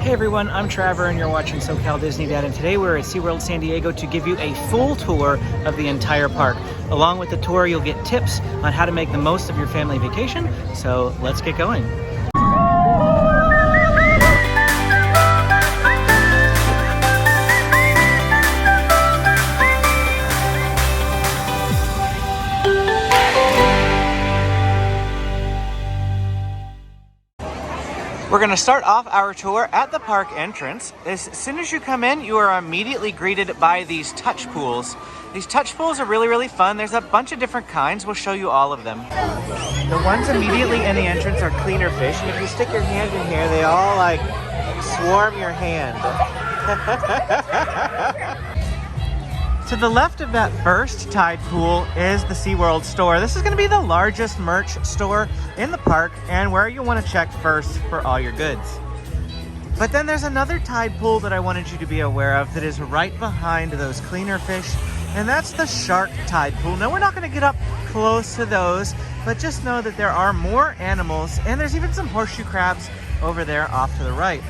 Hey everyone, I'm Trevor and you're watching SoCal Disney Dad, and today we're at SeaWorld San Diego to give you a full tour of the entire park. Along with the tour, you'll get tips on how to make the most of your family vacation, so let's get going. We're going to start off our tour at the park entrance. As soon as you come in, you are immediately greeted by these touch pools. These touch pools are really fun. There's a bunch of different kinds. We'll show you all of them. The ones immediately in the entrance are cleaner fish, and if you stick your hand in here, they all like swarm your hand. To the left of that first tide pool is the SeaWorld store. This is going to be the largest merch store in the park and where you want to check first for all your goods. But then there's another tide pool that I wanted you to be aware of that is right behind those cleaner fish, and that's the shark tide pool. Now, we're not going to get up close to those, but just know that there are more animals, and there's even some horseshoe crabs over there off to the right.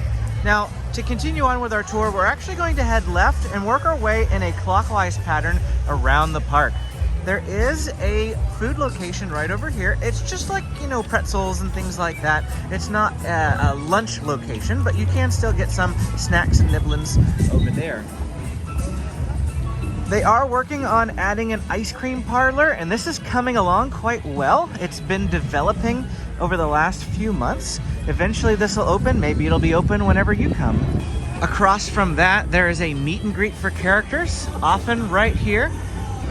Now, to continue on with our tour, we're actually going to head left and work our way in a clockwise pattern around the park. There is a food location right over here. It's just like, you know, pretzels and things like that. It's not a lunch location, but you can still get some snacks and nibblings over there. They are working on adding an ice cream parlor, and this is coming along quite well. It's been developing over the last few months. Eventually this will open. Maybe it'll be open whenever you come. Across from that, there is a meet and greet for characters, often right here.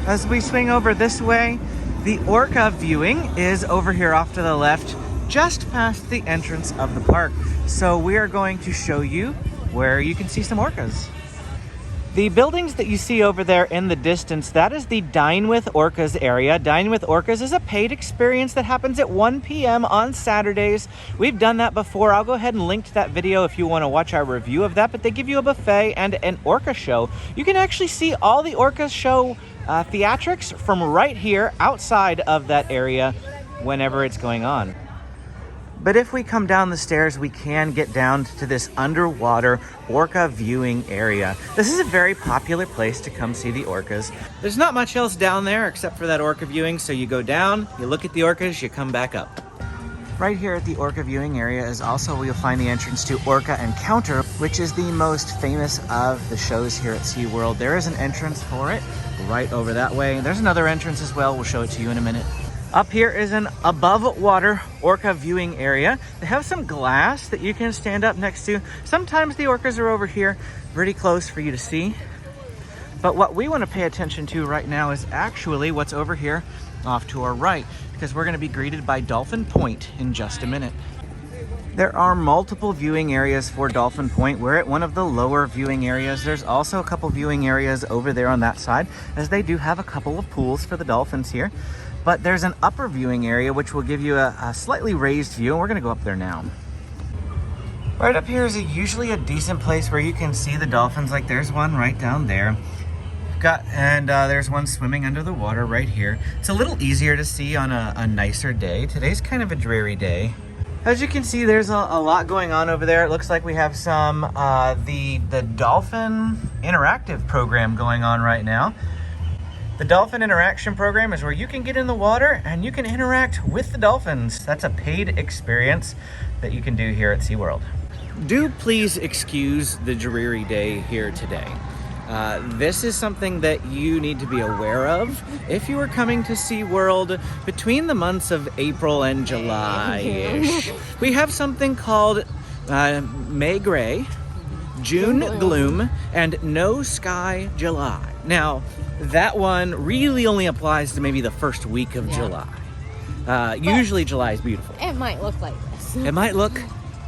As we swing over this way, the Orca Viewing is over here off to the left, just past the entrance of the park. So we are going to show you where you can see some orcas. The buildings that you see over there in the distance, that is the Dine with Orcas area. Dine with Orcas is a paid experience that happens at 1 p.m. on Saturdays. We've done that before. I'll go ahead and link to that video if you want to watch our review of that, but they give you a buffet and an orca show. You can actually see all the orca show theatrics from right here outside of that area whenever it's going on. But if we come down the stairs, we can get down to this underwater orca viewing area. This is a very popular place to come see the orcas. There's not much else down there except for that orca viewing, so you go down, you look at the orcas, you come back up. Right here at the orca viewing area is also where you'll find the entrance to Orca Encounter, which is the most famous of the shows here at SeaWorld. There is an entrance for it right over that way. There's another entrance as well. We'll show it to you in a minute. Up here is an above water orca viewing area. They have some glass that you can stand up next to. Sometimes the orcas are over here pretty close for you to see. But what we want to pay attention to right now is actually what's over here off to our right, because we're going to be greeted by Dolphin Point in just a minute. There are multiple viewing areas for Dolphin Point. We're at one of the lower viewing areas. There's also a couple viewing areas over there on that side, as they do have a couple of pools for the dolphins here. But there's an upper viewing area which will give you a slightly raised view, and we're gonna go up there now. Right up here is usually a decent place where you can see the dolphins. Like there's one right down there. There's one swimming under the water right here. It's a little easier to see on a nicer day. Today's kind of a dreary day. As you can see, there's a lot going on over there. It looks like we have some the Dolphin Interactive program going on right now. The Dolphin Interaction program is where you can get in the water and you can interact with the dolphins. That's a paid experience that you can do here at SeaWorld. Do please excuse the dreary day here today. This is something that you need to be aware of if you are coming to SeaWorld between the months of April and July-ish. We have something called May Gray, June Gloom, and No Sky July. Now, that one really only applies to maybe the first week of July. Usually July is beautiful. It might look like this. It might look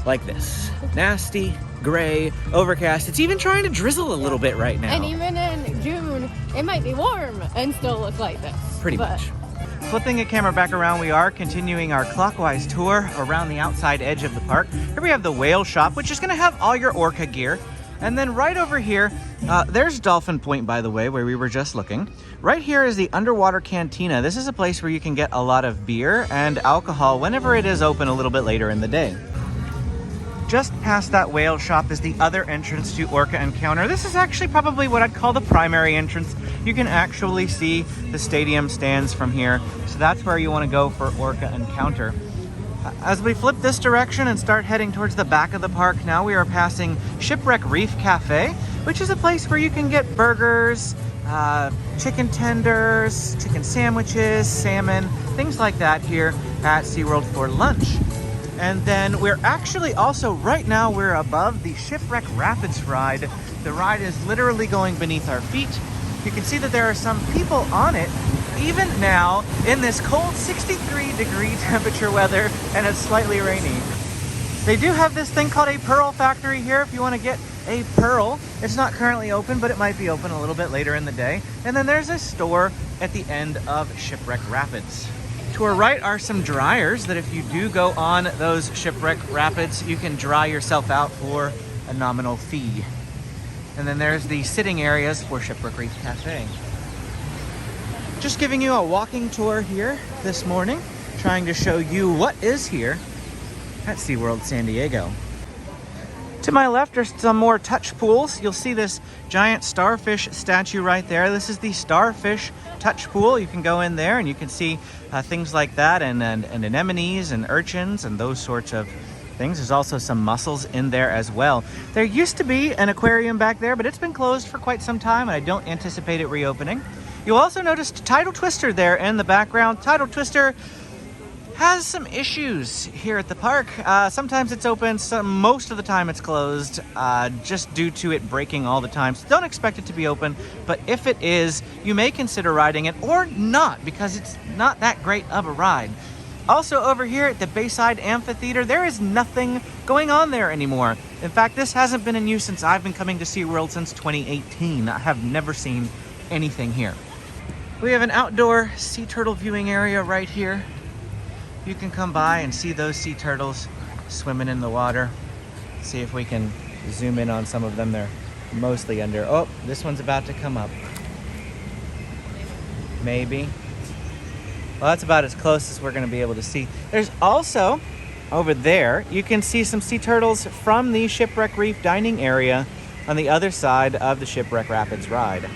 like this. Nasty, gray, overcast. It's even trying to drizzle a little bit right now. And even in June, it might be warm and still look like this. Pretty much. Flipping the camera back around, we are continuing our clockwise tour around the outside edge of the park. Here we have the whale shop, which is going to have all your orca gear. And then right over here, there's Dolphin Point, by the way, where we were just looking. Right here is the underwater cantina. This is a place where you can get a lot of beer and alcohol whenever it is open a little bit later in the day. Just past that whale shop is the other entrance to Orca Encounter. This is actually probably what I'd call the primary entrance. You can actually see the stadium stands from here. So that's where you want to go for Orca Encounter. As we flip this direction and start heading towards the back of the park, now we are passing Shipwreck Reef Cafe, which is a place where you can get burgers, chicken tenders, chicken sandwiches, salmon, things like that here at SeaWorld for lunch. And then we're actually also, right now, we're above the Shipwreck Rapids ride. The ride is literally going beneath our feet. You can see that there are some people on it, even now, in this cold 63-degree temperature weather, and it's slightly rainy. They do have this thing called a pearl factory here if you want to get a pearl. It's not currently open, but it might be open a little bit later in the day. And then there's a store at the end of Shipwreck Rapids. To our right are some dryers that if you do go on those Shipwreck Rapids, you can dry yourself out for a nominal fee. And then there's the sitting areas for Shipwreck Reef Cafe. Just giving you a walking tour here this morning, trying to show you what is here at SeaWorld San Diego. To my left are some more touch pools. You'll see this giant starfish statue right there. This is the starfish touch pool. You can go in there and you can see things like that and anemones and urchins and those sorts of things. There's also some mussels in there as well. There used to be an aquarium back there, but it's been closed for quite some time and I don't anticipate it reopening. You'll also notice Tidal Twister there in the background. Tidal Twister has some issues here at the park. Sometimes it's open, most of the time it's closed, just due to it breaking all the time. So don't expect it to be open, but if it is, you may consider riding it or not, because it's not that great of a ride. Also over here at the Bayside Amphitheater, there is nothing going on there anymore. In fact, this hasn't been in use since I've been coming to SeaWorld since 2018. I have never seen anything here. We have an outdoor sea turtle viewing area right here. You can come by and see those sea turtles swimming in the water. See if we can zoom in on some of them. They're mostly under. Oh, this one's about to come up. Maybe. Well, that's about as close as we're going to be able to see. There's also, over there, you can see some sea turtles from the Shipwreck Reef dining area on the other side of the Shipwreck Rapids ride.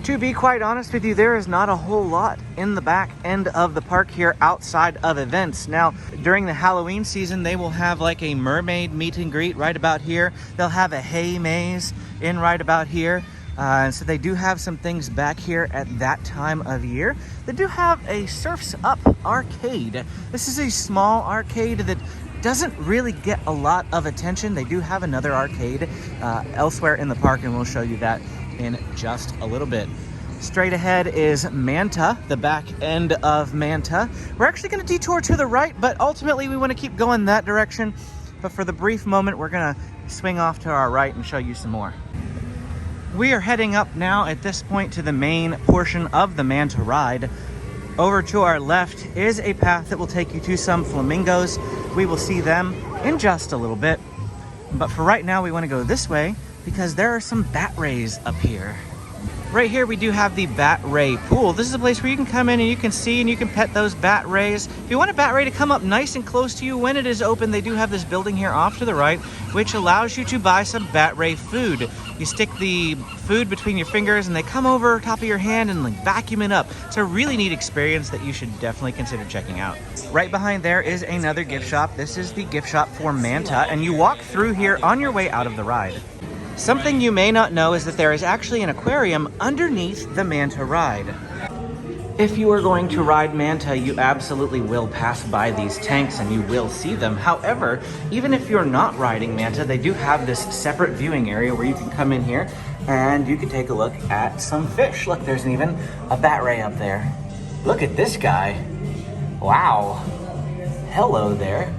To be quite honest with you, there is not a whole lot in the back end of the park here outside of events. Now, during the Halloween season, they will have like a mermaid meet and greet right about here. They'll have a hay maze in right about here. And so they do have some things back here at that time of year. They do have a Surf's Up arcade. This is a small arcade that doesn't really get a lot of attention. They do have another arcade elsewhere in the park, and we'll show you that in just a little bit. Straight ahead is Manta, the back end of Manta. We're actually going to detour to the right, but ultimately we want to keep going that direction. But for the brief moment, we're going to swing off to our right and show you some more. We are heading up now at this point to the main portion of the Manta ride. Over to our left is a path that will take you to some flamingos. We will see them in just a little bit. But for right now, we want to go this way because there are some bat rays up here. Right here we do have the bat ray pool. This is a place where you can come in and you can see and you can pet those bat rays. If you want a bat ray to come up nice and close to you when it is open, they do have this building here off to the right, which allows you to buy some bat ray food. You stick the food between your fingers and they come over top of your hand and like vacuum it up. It's a really neat experience that you should definitely consider checking out. Right behind there is another gift shop. This is the gift shop for Manta, and you walk through here on your way out of the ride. Something you may not know is that there is actually an aquarium underneath the Manta ride. If you are going to ride Manta, you absolutely will pass by these tanks and you will see them. However, even if you're not riding Manta, they do have this separate viewing area where you can come in here and you can take a look at some fish. Look, there's even a bat ray up there. Look at this guy. Wow. Hello there.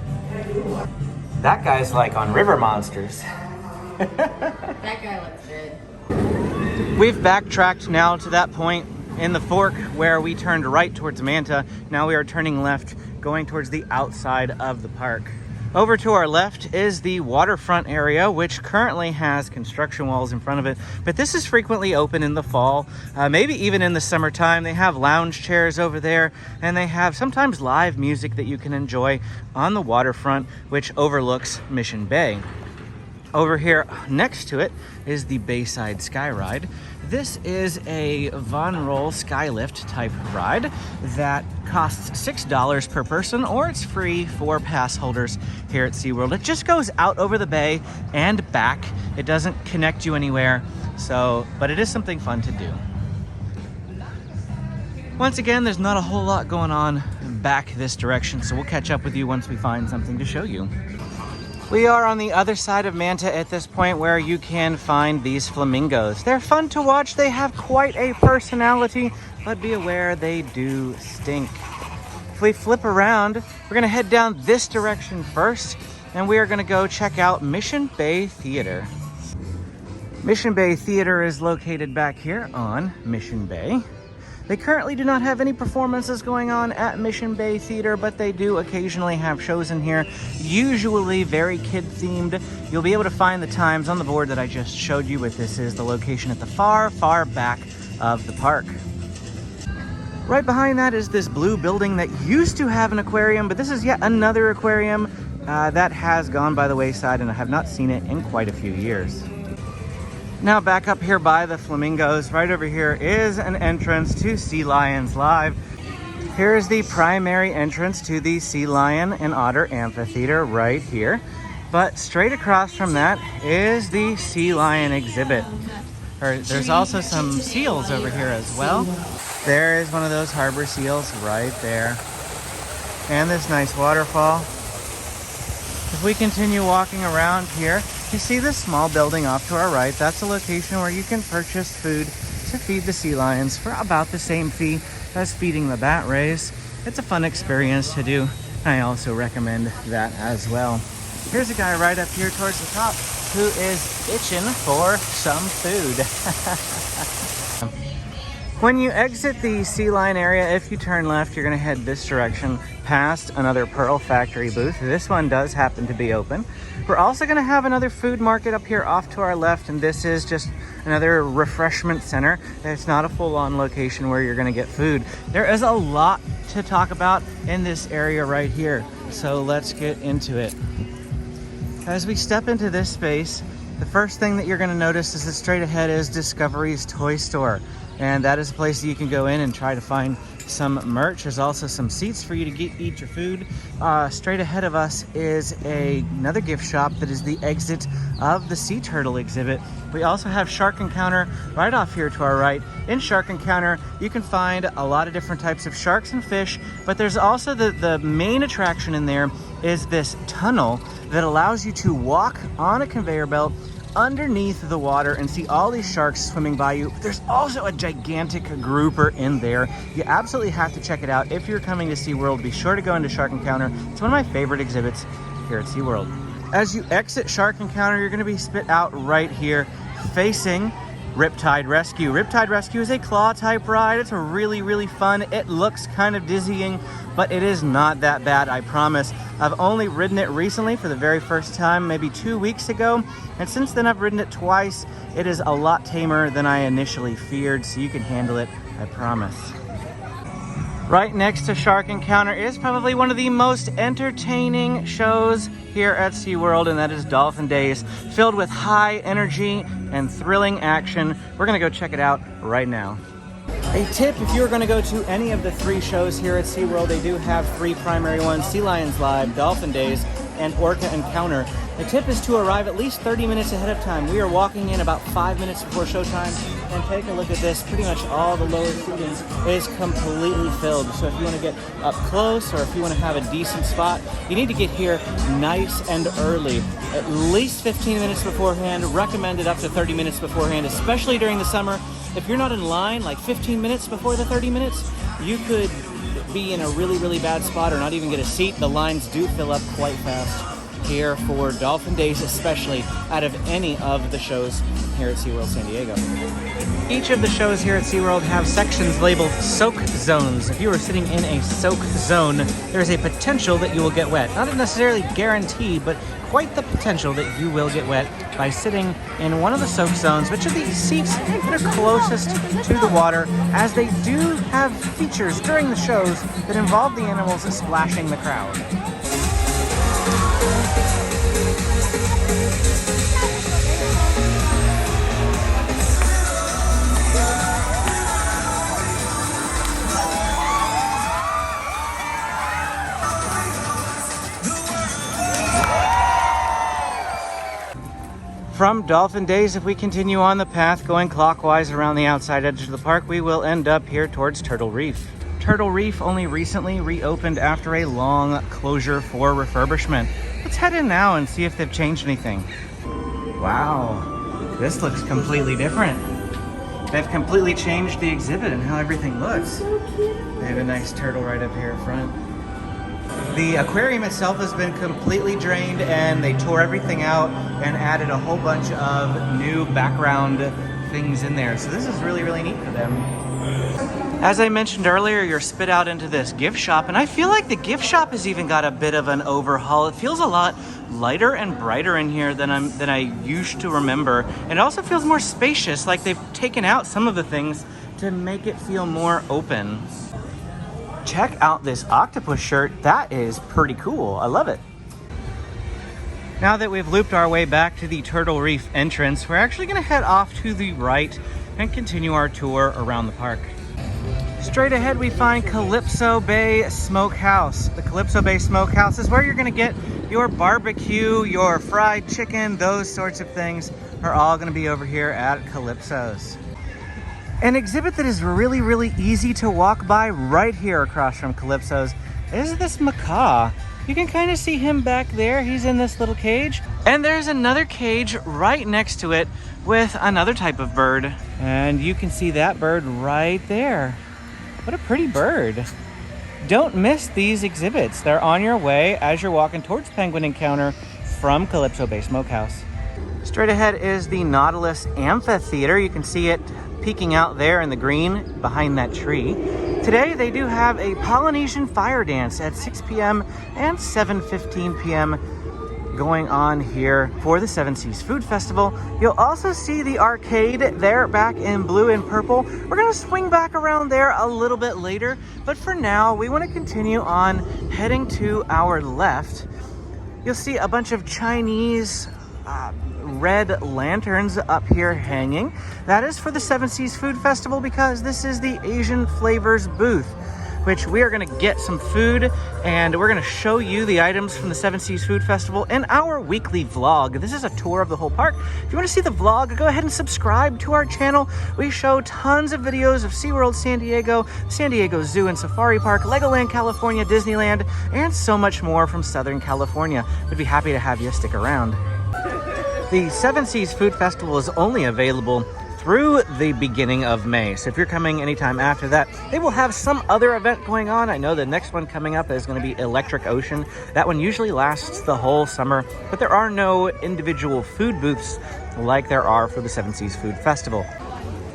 That guy's like on River Monsters. That guy looks good. We've backtracked now to that point in the fork where we turned right towards Manta. Now we are turning left, going towards the outside of the park. Over to our left is the Waterfront Area, which currently has construction walls in front of it, but this is frequently open in the fall, maybe even in the summertime. They have lounge chairs over there, and they have sometimes live music that you can enjoy on the waterfront, which overlooks Mission Bay. Over here next to it is the Bayside Skyride. This is a Von Roll Skylift type ride that costs $6 per person, or it's free for pass holders here at SeaWorld. It just goes out over the bay and back. It doesn't connect you anywhere, but it is something fun to do. Once again, there's not a whole lot going on back this direction, so we'll catch up with you once we find something to show you. We are on the other side of Manta at this point, where you can find these flamingos. They're fun to watch. They have quite a personality, but be aware they do stink. If we flip around, we're gonna head down this direction first, and we are gonna go check out Mission Bay Theater. Mission Bay Theater is located back here on Mission Bay. They currently do not have any performances going on at Mission Bay Theater, but they do occasionally have shows in here, usually very kid-themed. You'll be able to find the times on the board that I just showed you, but this is the location at the far, far back of the park. Right behind that is this blue building that used to have an aquarium, but this is yet another aquarium that has gone by the wayside, and I have not seen it in quite a few years. Now back up here by the flamingos, right over here is an entrance to Sea Lions Live. Here is the primary entrance to the Sea Lion and Otter Amphitheater right here. But straight across from that is the Sea Lion exhibit. There's also some seals over here as well. There is one of those harbor seals right there. And this nice waterfall. If we continue walking around here, you see this small building off to our right. That's a location where you can purchase food to feed the sea lions for about the same fee as feeding the bat rays. It's a fun experience to do. I also recommend that as well. Here's a guy right up here towards the top who is itching for some food. When you exit the Sea Lion area, if you turn left, you're gonna head this direction past another Pearl Factory booth. This one does happen to be open. We're also gonna have another food market up here off to our left, and this is just another refreshment center. It's not a full-on location where you're gonna get food. There is a lot to talk about in this area right here, so let's get into it. As we step into this space, the first thing that you're gonna notice is that straight ahead is Discovery's Toy Store. And that is a place that you can go in and try to find some merch. There's also some seats for you to eat your food. Straight ahead of us is another gift shop that is the exit of the sea turtle exhibit. We also have Shark Encounter right off here to our right. In Shark Encounter, you can find a lot of different types of sharks and fish, but there's also the main attraction in there is this tunnel that allows you to walk on a conveyor belt underneath the water and see all these sharks swimming by you. There's also a gigantic grouper in there. You absolutely have to check it out. If you're coming to SeaWorld, be sure to go into Shark Encounter. It's one of my favorite exhibits here at SeaWorld. As you exit Shark Encounter, you're gonna be spit out right here facing Riptide Rescue. Riptide Rescue is a claw type ride. It's really, really fun. It looks kind of dizzying, but it is not that bad, I promise. I've only ridden it recently for the very first time, maybe 2 weeks ago. And since then I've ridden it twice. It is a lot tamer than I initially feared, so you can handle it, I promise. Right next to Shark Encounter is probably one of the most entertaining shows here at SeaWorld, and that is Dolphin Days, filled with high energy and thrilling action. We're gonna go check it out right now. A tip, if you're gonna go to any of the 3 shows here at SeaWorld, they do have 3 primary ones: Sea Lions Live, Dolphin Days, and Orca Encounter. The tip is to arrive at least 30 minutes ahead of time. We are walking in about 5 minutes before showtime, and take a look at this. Pretty much all the lower seating is completely filled. So if you want to get up close, or if you want to have a decent spot, you need to get here nice and early. At least 15 minutes beforehand, recommended up to 30 minutes beforehand, especially during the summer. If you're not in line like 15 minutes before the 30 minutes, you could be in a really, really bad spot or not even get a seat. The lines do fill up quite fast. here for Dolphin Days, especially out of any of the shows here at SeaWorld San Diego. Each of the shows here at SeaWorld have sections labeled soak zones. If you are sitting in a soak zone, there's a potential that you will get wet. Not necessarily guaranteed, but quite the potential that you will get wet by sitting in one of the soak zones, which are the seats that are closest to the water, as they do have features during the shows that involve the animals splashing the crowd. From Dolphin Days, if we continue on the path going clockwise around the outside edge of the park, we will end up here towards Turtle Reef. Turtle Reef only recently reopened after a long closure for refurbishment. Let's head in now and see if they've changed anything. Wow, this looks completely different. They've completely changed the exhibit and how everything looks. They have a nice turtle right up here front. The aquarium itself has been completely drained, and they tore everything out and added a whole bunch of new background things in there. So this is really, really neat for them. As I mentioned earlier, you're spit out into this gift shop, and I feel like the gift shop has even got a bit of an overhaul. It feels a lot lighter and brighter in here than I used to remember. And it also feels more spacious, like they've taken out some of the things to make it feel more open. Check out this octopus shirt. That is pretty cool. I love it. Now that we've looped our way back to the Turtle Reef entrance, we're actually going to head off to the right and continue our tour around the park. Straight ahead, we find Calypso Bay Smokehouse. The Calypso Bay Smokehouse is where you're going to get your barbecue, your fried chicken, those sorts of things are all going to be over here at Calypso's. An exhibit that is really, really easy to walk by right here across from Calypso's is this macaw. You can kind of see him back there. He's in this little cage. And there's another cage right next to it with another type of bird. And you can see that bird right there. What a pretty bird. Don't miss these exhibits. They're on your way as you're walking towards Penguin Encounter from Calypso Bay Smokehouse. Straight ahead is the Nautilus Amphitheater. You can see it peeking out there in the green behind that tree. Today they do have a Polynesian fire dance at 6 p.m. and 7:15 p.m. going on here for the Seven Seas Food Festival. You'll also see the arcade there back in blue and purple. We're going to swing back around there a little bit later, but for now we want to continue on heading to our left. You'll see a bunch of Chinese red lanterns up here hanging. That is for the Seven Seas Food Festival, because this is the Asian Flavors booth, which we are going to get some food and we're going to show you the items from the Seven Seas Food Festival in our weekly vlog. This is a tour of the whole park. If you want to see the vlog, go ahead and subscribe to our channel. We show tons of videos of SeaWorld San Diego, San Diego Zoo and Safari Park, Legoland California, Disneyland, and so much more from Southern California. We'd be happy to have you stick around. The Seven Seas Food Festival is only available through the beginning of May. So if you're coming anytime after that, they will have some other event going on. I know the next one coming up is going to be Electric Ocean. That one usually lasts the whole summer, but there are no individual food booths like there are for the Seven Seas Food Festival.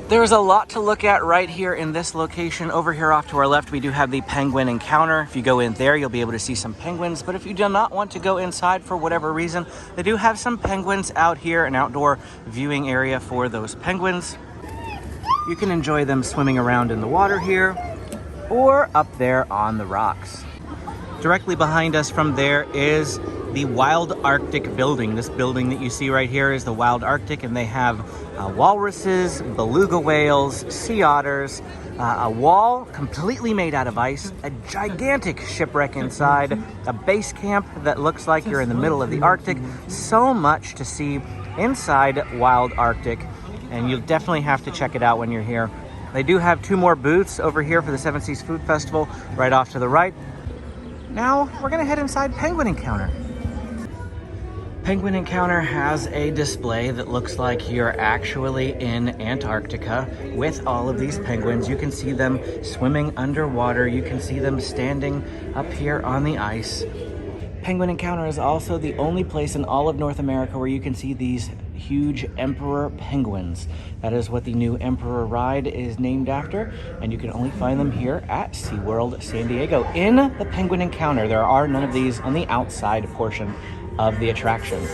There's a lot to look at right here in this location. Over here off to our left, we do have the Penguin Encounter. If you go in there, you'll be able to see some penguins. But if you do not want to go inside for whatever reason, they do have some penguins out here, an outdoor viewing area for those penguins. You can enjoy them swimming around in the water here or up there on the rocks. Directly behind us from there is the Wild Arctic building. This building that you see right here is the Wild Arctic, and they have walruses, beluga whales, sea otters, a wall completely made out of ice, a gigantic shipwreck inside, a base camp that looks like you're in the middle of the Arctic. So much to see inside Wild Arctic, and you'll definitely have to check it out when you're here. They do have 2 more booths over here for the Seven Seas Food Festival right off to the right. Now we're gonna head inside Penguin Encounter. Penguin Encounter has a display that looks like you're actually in Antarctica with all of these penguins. You can see them swimming underwater. You can see them standing up here on the ice. Penguin Encounter is also the only place in all of North America where you can see these huge emperor penguins. That is what the new Emperor ride is named after, and you can only find them here at SeaWorld San Diego in the Penguin Encounter. There are none of these on the outside portion of the attraction.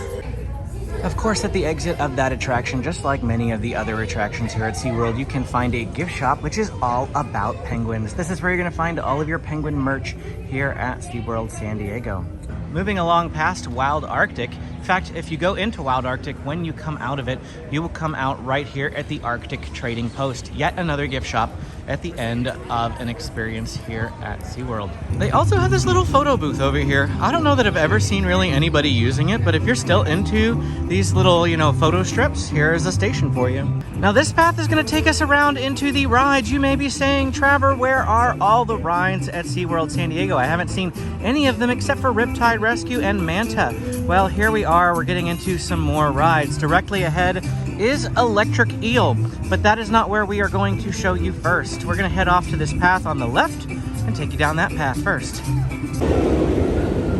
Of course, at the exit of that attraction, just like many of the other attractions here at SeaWorld, you can find a gift shop, which is all about penguins. This is where you're going to find all of your penguin merch here at SeaWorld San Diego. Moving along past Wild Arctic. In fact, if you go into Wild Arctic, when you come out of it, you will come out right here at the Arctic Trading Post. Yet another gift shop at the end of an experience here at SeaWorld. They also have this little photo booth over here. I don't know that I've ever seen really anybody using it, but if you're still into these little, photo strips, here's a station for you. Now this path is going to take us around into the rides. You may be saying, Trevor, where are all the rides at SeaWorld San Diego? I haven't seen any of them except for Riptide Rescue and Manta. Well, here we are. We're getting into some more rides. Directly ahead is Electric Eel, but that is not where we are going to show you first. We're going to head off to this path on the left and take you down that path first.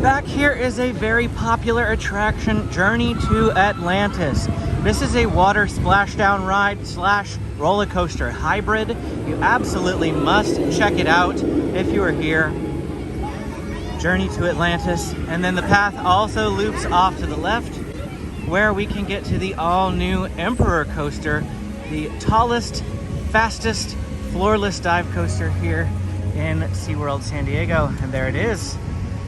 Back here is a very popular attraction, Journey to Atlantis. This is a water splashdown ride slash roller coaster hybrid. You absolutely must check it out if you are here. Journey to Atlantis, and then the path also loops off to the left where we can get to the all-new Emperor coaster, the tallest, fastest, floorless dive coaster here in SeaWorld San Diego. And there it is.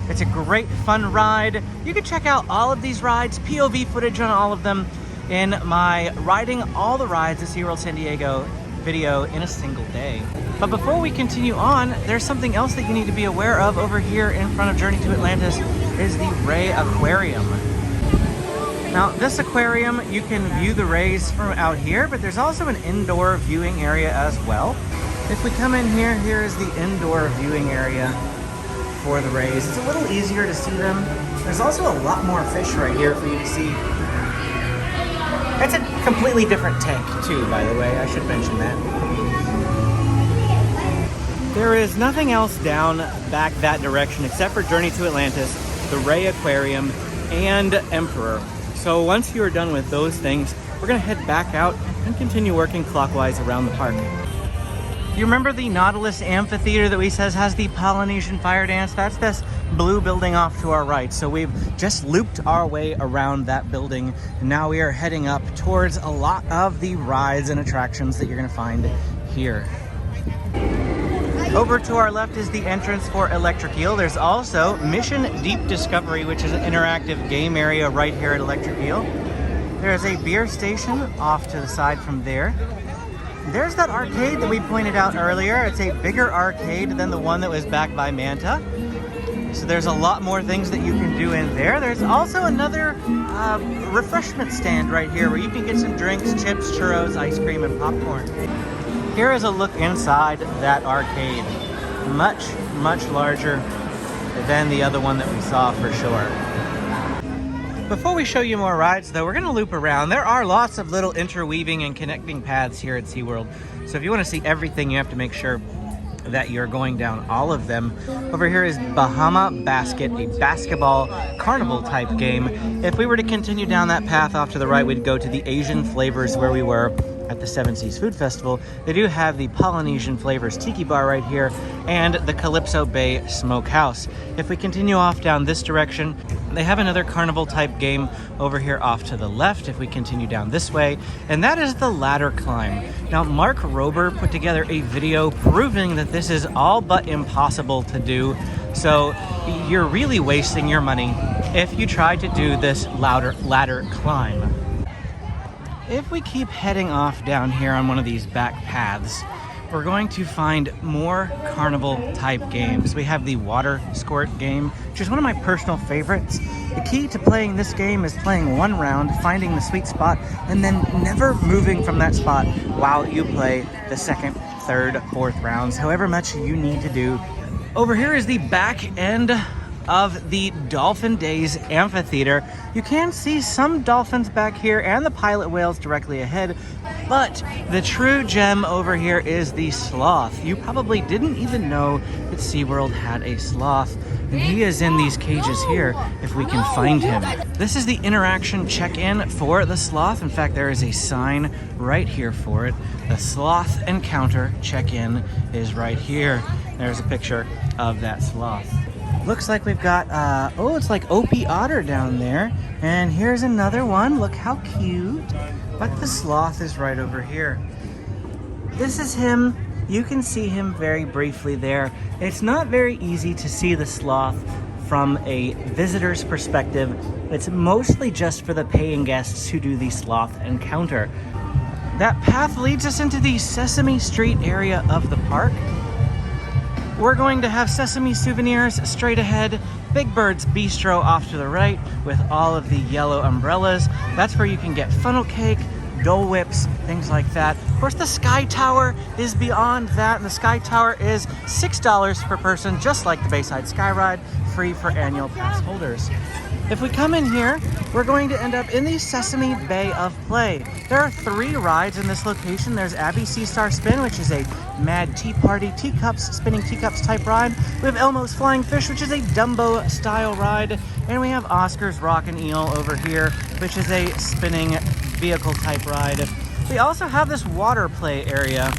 It's a great fun ride. You can check out all of these rides, POV footage on all of them, in my Riding All the Rides at SeaWorld San Diego video in a single day. But before we continue on, there's something else that you need to be aware of over here in front of Journey to Atlantis is the Ray Aquarium. Now this aquarium, you can view the rays from out here, but there's also an indoor viewing area as well. If we come in here, here is the indoor viewing area for the rays. It's a little easier to see them. There's also a lot more fish right here for you to see. It's a completely different tank too, by the way, I should mention that. There is nothing else down back that direction except for Journey to Atlantis, the Ray Aquarium, and Emperor. So once you are done with those things, we're gonna head back out and continue working clockwise around the park. You remember the Nautilus Amphitheater that we says has the Polynesian fire dance? That's this blue building off to our right. So we've just looped our way around that building. And now we are heading up towards a lot of the rides and attractions that you're gonna find here. Over to our left is the entrance for Electric Eel. There's also Mission Deep Discovery, which is an interactive game area right here at Electric Eel. There's a beer station off to the side from there. There's that arcade that we pointed out earlier. It's a bigger arcade than the one that was back by Manta. So there's a lot more things that you can do in there. There's also another refreshment stand right here where you can get some drinks, chips, churros, ice cream, and popcorn. Here is a look inside that arcade. Much, much larger than the other one that we saw for sure. Before we show you more rides though, we're gonna loop around. There are lots of little interweaving and connecting paths here at SeaWorld. So if you wanna see everything, you have to make sure that you're going down all of them. Over here is Bahama Basket, a basketball carnival type game. If we were to continue down that path off to the right, we'd go to the Asian Flavors where we were at the Seven Seas Food Festival. They do have the Polynesian Flavors Tiki Bar right here and the Calypso Bay Smokehouse. If we continue off down this direction, they have another carnival type game over here off to the left if we continue down this way, and that is the ladder climb. Now, Mark Rober put together a video proving that this is all but impossible to do, so you're really wasting your money if you try to do this ladder climb. If we keep heading off down here on one of these back paths, we're going to find more carnival type games. We have the water squirt game, which is one of my personal favorites. The key to playing this game is playing one round, finding the sweet spot, and then never moving from that spot while you play the second, third, fourth rounds, however much you need to do. Over here is the back end of the Dolphin Days amphitheater. You can see some dolphins back here and the pilot whales directly ahead, but the true gem over here is the sloth. You probably didn't even know that that SeaWorld had a sloth, and he is in these cages here if we can find him. This is the interaction check-in for the sloth. In fact, there is a sign right here for it. The Sloth Encounter check-in is right here. There's a picture of that sloth. Looks like we've got, oh, it's like Opie Otter down there. And here's another one. Look how cute. But the sloth is right over here. This is him. You can see him very briefly there. It's not very easy to see the sloth from a visitor's perspective. It's mostly just for the paying guests who do the Sloth Encounter. That path leads us into the Sesame Street area of the park. We're going to have Sesame souvenirs straight ahead, Big Bird's Bistro off to the right with all of the yellow umbrellas. That's where you can get funnel cake, Dole Whips, things like that. Of course, the Sky Tower is beyond that, and the Sky Tower is $6 per person, just like the Bayside Skyride, free for annual pass holders. If we come in here, we're going to end up in the Sesame Bay of Play. There are 3 rides in this location. There's Abby Sea Star Spin, which is a Mad Tea Party teacups, spinning teacups type ride. We have Elmo's Flying Fish, which is a Dumbo style ride. And we have Oscar's Rocking Eel over here, which is a spinning vehicle type ride. We also have this water play area.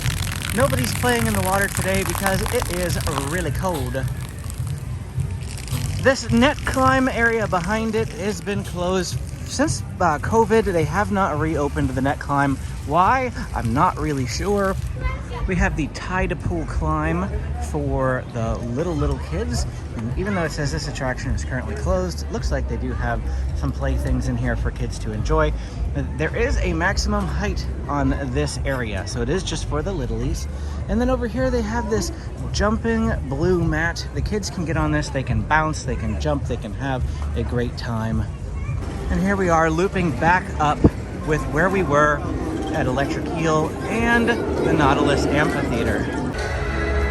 Nobody's playing in the water today because it is really cold. This net climb area behind it has been closed since COVID. They have not reopened the net climb. Why? I'm not really sure. We have the tide pool climb for the little kids. And even though it says this attraction is currently closed, it looks like they do have some playthings in here for kids to enjoy. There is a maximum height on this area, so it is just for the littlies. And then over here they have this jumping blue mat. The kids can get on this, they can bounce, they can jump, they can have a great time. And here we are looping back up with where we were at Electric Eel and the Nautilus Amphitheater.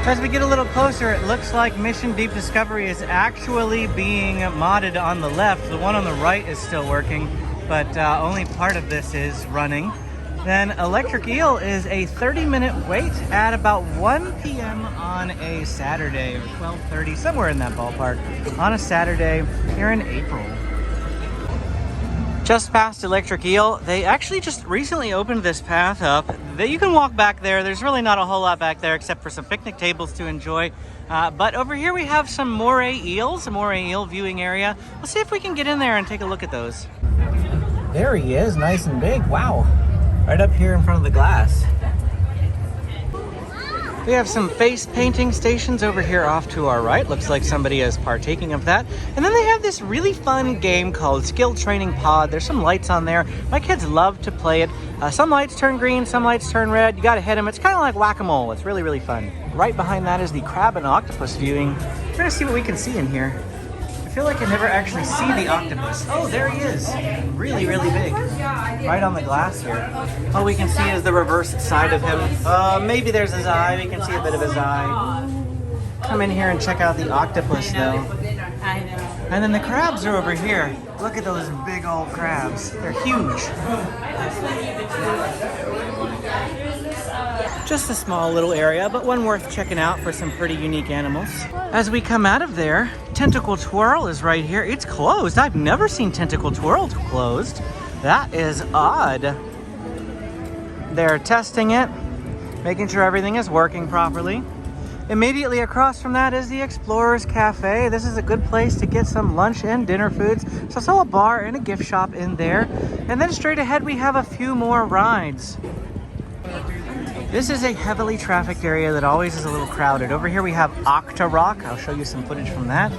As we get a little closer, it looks like Mission Deep Discovery is actually being modded on the left. The one on the right is still working, but only part of this is running. Then Electric Eel is a 30-minute wait at about 1 p.m. on a Saturday, or 12:30, somewhere in that ballpark, on a Saturday here in April. Just past Electric Eel, they actually just recently opened this path up. You can walk back there. There's really not a whole lot back there except for some picnic tables to enjoy. But over here we have some Moray Eels, a Moray Eel viewing area. Let's see if we can get in there and take a look at those. There he is, nice and big. Wow. Right up here in front of the glass. We have some face painting stations over here off to our right. Looks like somebody is partaking of that. And then they have this really fun game called Skill Training Pod. There's some lights on there. My kids love to play it. Some lights turn green, some lights turn red. You gotta hit them. It's kind of like whack-a-mole. It's really, really fun. Right behind that is the Crab and Octopus viewing. We're gonna see what we can see in here. I feel like I never actually see the octopus. Oh, there he is. Really, really big. Right on the glass here. All we can see is the reverse side of him. Maybe there's his eye. We can see a bit of his eye. Come in here and check out the octopus, though. And then the crabs are over here. Look at those big old crabs. They're huge. Just a small little area, but one worth checking out for some pretty unique animals. As we come out of there, Tentacle Twirl is right here. It's closed. I've never seen Tentacle Twirl closed. That is odd. They're testing it, making sure everything is working properly. Immediately across from that is the Explorers Cafe. This is a good place to get some lunch and dinner foods. There's also a bar and a gift shop in there. And then straight ahead we have a few more rides. This is a heavily trafficked area that always is a little crowded. Over here we have Octarock. I'll show you some footage from that.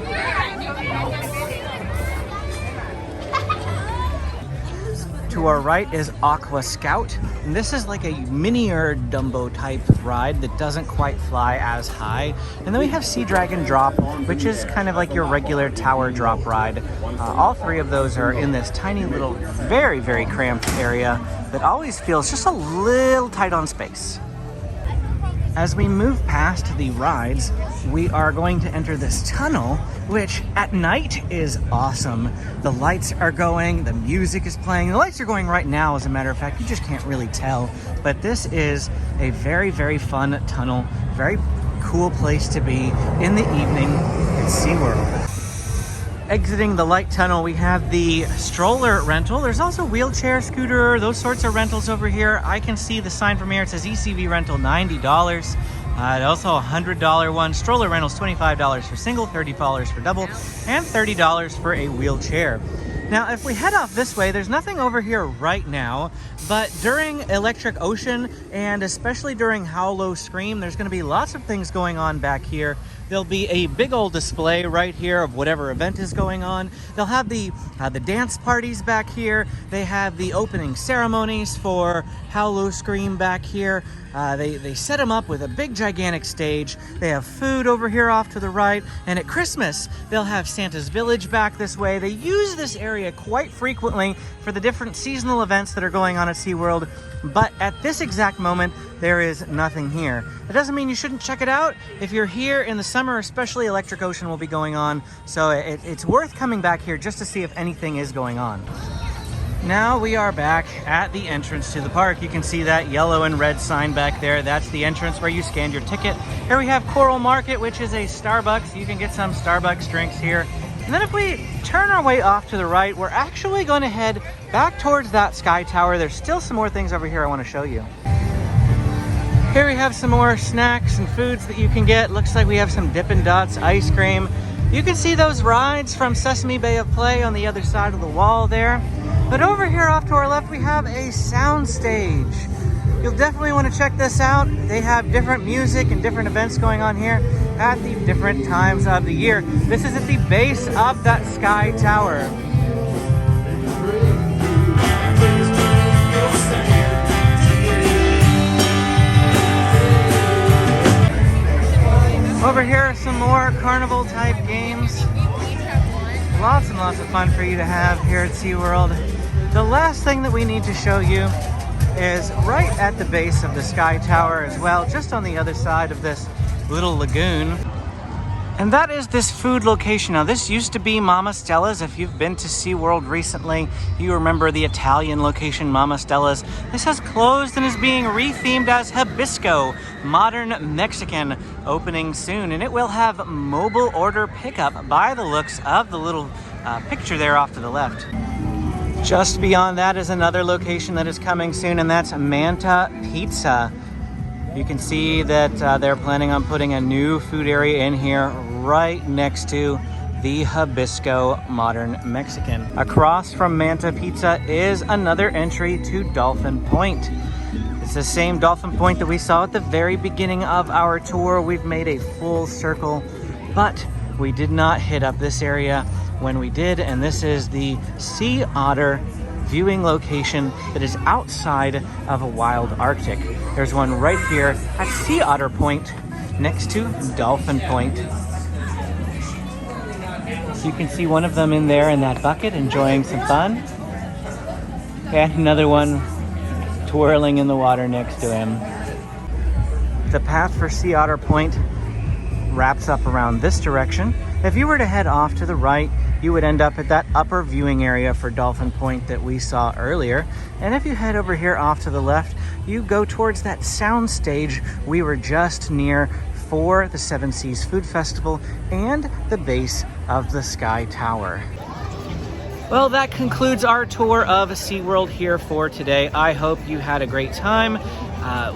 To our right is Aqua Scout. And this is like a minier Dumbo type ride that doesn't quite fly as high. And then we have Sea Dragon Drop, which is kind of like your regular tower drop ride. All 3 of those are in this tiny little, very, very cramped area that always feels just a little tight on space. As we move past the rides, we are going to enter this tunnel, which at night is awesome. The lights are going, the music is playing. The lights are going right now, as a matter of fact. You just can't really tell. But this is a very, very fun tunnel. Very cool place to be in the evening at SeaWorld. Exiting the light tunnel, we have the stroller rental. There's also wheelchair, scooter, those sorts of rentals over here. I can see the sign from here. It says ECV rental, $90. Also a $100 one. Stroller rentals, $25 for single, $30 for double, and $30 for a wheelchair. Now, if we head off this way, there's nothing over here right now, but during Electric Ocean, and especially during Howl Low Scream, there's gonna be lots of things going on back here. There'll be a big old display right here of whatever event is going on. They'll have the dance parties back here. They have the opening ceremonies for Howl Low Scream back here. They set them up with a big gigantic stage. They have food over here off to the right. And at Christmas, they'll have Santa's Village back this way. They use this area quite frequently for the different seasonal events that are going on at SeaWorld. But at this exact moment, there is nothing here. It doesn't mean you shouldn't check it out. If you're here in the summer, especially Electric Ocean will be going on. So it's worth coming back here just to see if anything is going on. Now we are back at the entrance to the park. You can see that yellow and red sign back there. That's the entrance where you scanned your ticket. Here we have Coral Market, which is a Starbucks. You can get some Starbucks drinks here. And then if we turn our way off to the right, we're actually going to head back towards that sky tower. There's still some more things over here I want to show you. Here we have some more snacks and foods that you can get. Looks like we have some Dippin' Dots ice cream. You can see those rides from Sesame Bay of Play on the other side of the wall there. But over here off to our left, we have a sound stage. You'll definitely want to check this out. They have different music and different events going on here at the different times of the year. This is at the base of that sky tower. Over here are some more carnival type games. Lots and lots of fun for you to have here at SeaWorld. The last thing that we need to show you is right at the base of the sky tower as well, just on the other side of this little lagoon. And that is this food location. Now this used to be Mama Stella's. If you've been to SeaWorld recently, you remember the Italian location, Mama Stella's. This has closed and is being rethemed as Hibisco, modern Mexican, opening soon. And it will have mobile order pickup by the looks of the little picture there off to the left. Just beyond that is another location that is coming soon, and that's Manta Pizza. You can see that they're planning on putting a new food area in here right next to the Hibisco Modern Mexican. Across from Manta Pizza is another entry to Dolphin Point. It's the same Dolphin Point that we saw at the very beginning of our tour. We've made a full circle, but we did not hit up this area when we did, and this is the Sea Otter viewing location that is outside of a wild Arctic. There's one right here at Sea Otter Point next to Dolphin Point. You can see one of them in there in that bucket enjoying some fun, and another one twirling in the water next to him. The path for Sea Otter Point wraps up around this direction. If you were to head off to the right, you would end up at that upper viewing area for Dolphin Point that we saw earlier. And if you head over here off to the left, you go towards that sound stage we were just near for the Seven Seas Food Festival and the base of the Sky Tower. Well, that concludes our tour of SeaWorld here for today. I hope you had a great time.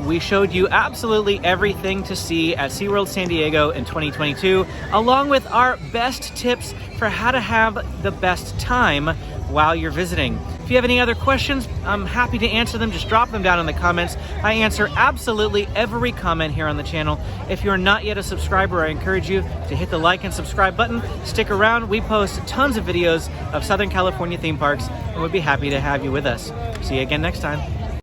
We showed you absolutely everything to see at SeaWorld San Diego in 2022, along with our best tips for how to have the best time while you're visiting. If you have any other questions, I'm happy to answer them. Just drop them down in the comments. I answer absolutely every comment here on the channel. If you're not yet a subscriber, I encourage you to hit the like and subscribe button. Stick around. We post tons of videos of Southern California theme parks, and we'd be happy to have you with us. See you again next time.